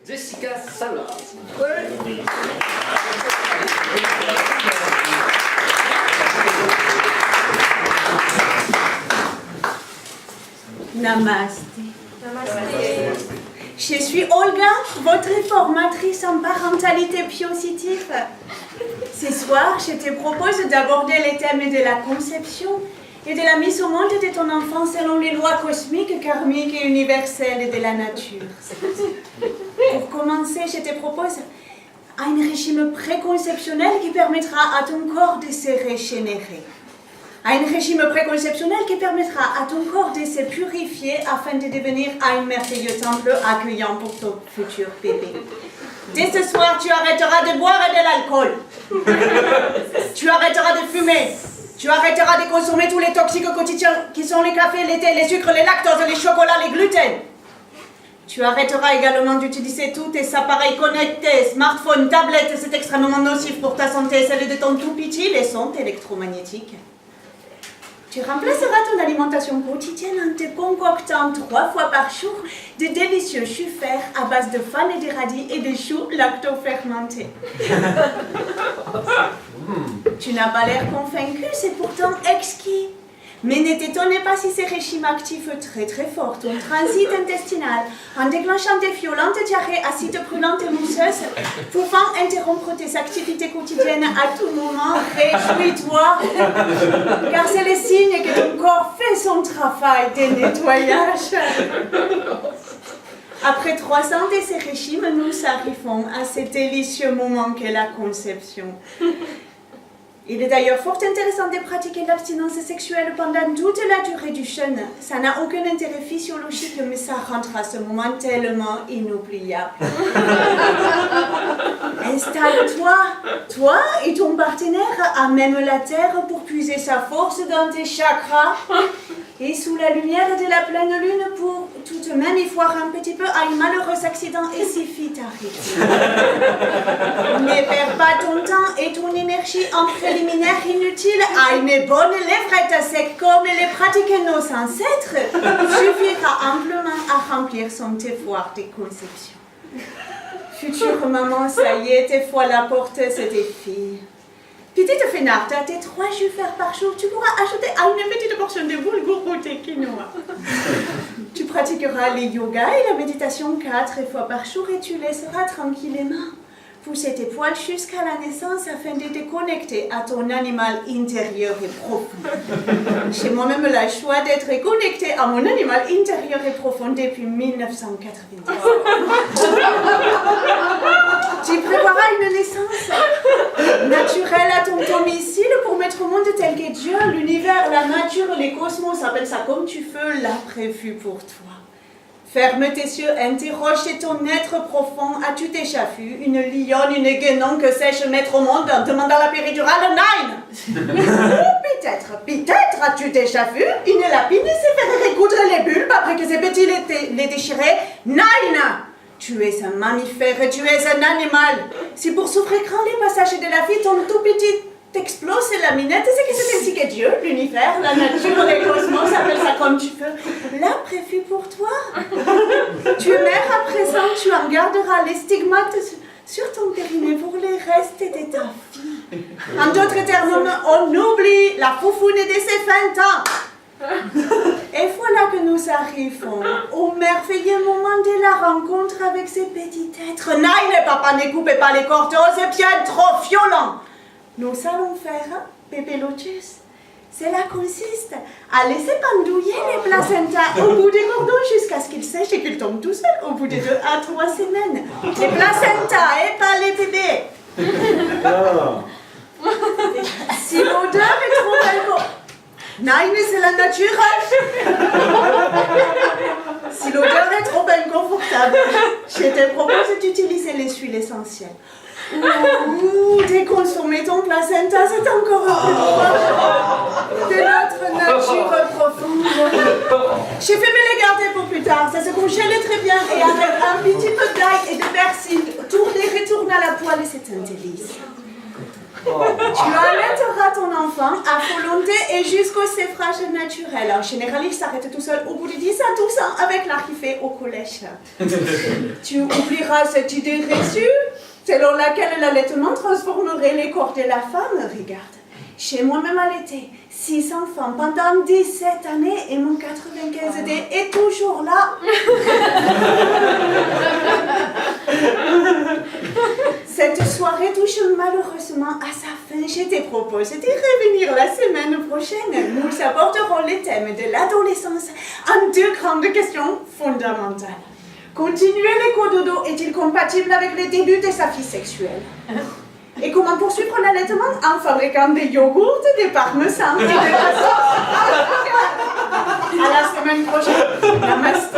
Jessica Salas. Namasté. Je suis Olga, votre formatrice en parentalité positive. Ce soir, je te propose d'aborder les thèmes de la conception et de la mise au monde de ton enfant selon les lois cosmiques, karmiques et universelles de la nature. Pour commencer, je te propose un régime préconceptionnel qui permettra à ton corps de se régénérer. Un régime préconceptionnel qui permettra à ton corps de se purifier afin de devenir un merveilleux temple accueillant pour ton futur bébé. Dès ce soir, tu arrêteras de boire et de l'alcool. Tu arrêteras de fumer. Tu arrêteras de consommer tous les toxiques quotidiens qui sont les cafés, les thés, les sucres, les lactoses, les chocolats, les gluten. Tu arrêteras également d'utiliser tous tes appareils connectés, smartphones, tablettes, c'est extrêmement nocif pour ta santé et celle de ton tout petit, les sons électromagnétiques. Tu remplaceras ton alimentation quotidienne en te concoctant 3 fois par jour de délicieux choux verts à base de fans et de radis et de choux lacto-fermentés. Tu n'as pas l'air convaincu, c'est pourtant exquis. Mais ne t'étonnez pas si ces régimes actifs très fort ton transit intestinal en déclenchant des violentes diarrhées acides brûlantes et mousseuses, pouvant interrompre tes activités quotidiennes à tout moment. Réjouis-toi, car c'est le signe que ton corps fait son travail de nettoyage. Après 3 ans de ces régimes, nous arrivons à ce délicieux moment qu'est la conception. Il est d'ailleurs fort intéressant de pratiquer l'abstinence sexuelle pendant toute la durée du jeûne. Ça n'a aucun intérêt physiologique, mais ça rendra ce moment tellement inoubliable. Installe-toi, toi et ton partenaire, à même la terre pour puiser sa force dans tes chakras. Et sous la lumière de la pleine lune pour tout de même y voir un petit peu un malheureux accident et si vite arrive. Ne perds pas ton temps et ton énergie en préliminaire inutile à une bonne levrette sec comme les pratiquaient nos ancêtres. Suffira amplement à remplir son devoir de conception. Future maman, ça y est, tes fois la porteuse des filles. Petite fenarde, tes 3 jus verts par jour, tu pourras ajouter à une petite portion de boulgour ou de quinoa. Tu pratiqueras les yogas et la méditation 4 fois par jour et tu laisseras tranquillement pousser tes poils jusqu'à la naissance afin de te connecter à ton animal intérieur et profond. J'ai moi-même le choix d'être connectée à mon animal intérieur et profond depuis 1990. Tu prévoiras une naissance naturelle à ton domicile pour mettre au monde tel que Dieu, l'univers, la nature, les cosmos, appelle ça comme tu veux, l'a prévu pour toi. Ferme tes yeux, interroge ton être profond. As-tu déjà vu une lionne, une guénon, que sais-je, mettre au monde en demandant la péridurale? Nein! Peut-être as-tu déjà vu une lapine se faire recoudre les bulbes après que ses petits les déchiraient? Nein! Tu es un mammifère, tu es un animal. Si pour souffrir grand les passages de la vie, ton tout petit t'explose la minette, c'est que c'est ainsi que Dieu, l'univers, la nature, les cosmos, appelle ça comme tu veux, l'a prévu pour toi. Tu es mère à présent, tu en garderas les stigmates sur ton périnée pour le reste de ta vie. En d'autres termes, on oublie la foufoune de ses 20 ans. Et voilà que nous arrivons au merveilleux moment de la rencontre avec ces petits êtres. Nein, papa, ne coupez pas les cordons, c'est bien trop violent. Nous allons faire bébé lotus. Cela consiste à laisser pendouiller les placentas au bout des cordons jusqu'à ce qu'ils sèchent et qu'ils tombent tout seuls au bout de 2 à 3 semaines. Les placentas et pas les bébés. Si l'odeur est trop alcool. Nein, mais c'est la nature. Si l'odeur est trop inconfortable, je te propose d'utiliser les huiles essentielles. Ouh, déconsommer ton placenta, c'est encore plus proche de notre nature profonde. J'ai fait me les garder pour plus tard, ça se congèle très bien et avec un petit peu d'ail et de persil, retourne à la poêle et c'est un délice. Tu allaiteras ton enfant à volonté et jusqu'au sévrage naturel. En général, il s'arrête tout seul au bout de 10 à 12 ans avec l'arrivée au collège. Tu oublieras cette idée reçue selon laquelle l'allaitement transformerait les corps de la femme. Regarde, j'ai moi-même allaité 6 enfants pendant 17 années et mon 95D est toujours là. Cette soirée touche malheureusement à sa fin. Je te propose de revenir la semaine prochaine. Nous aborderons les thèmes de l'adolescence en 2 grandes questions fondamentales. Continuer l'éco-dodo est-il compatible avec le début de sa vie sexuelle? Et comment poursuivre l'allaitement en fabriquant des yogourts, des parmesans et de la sauce? À la semaine prochaine. Namaste.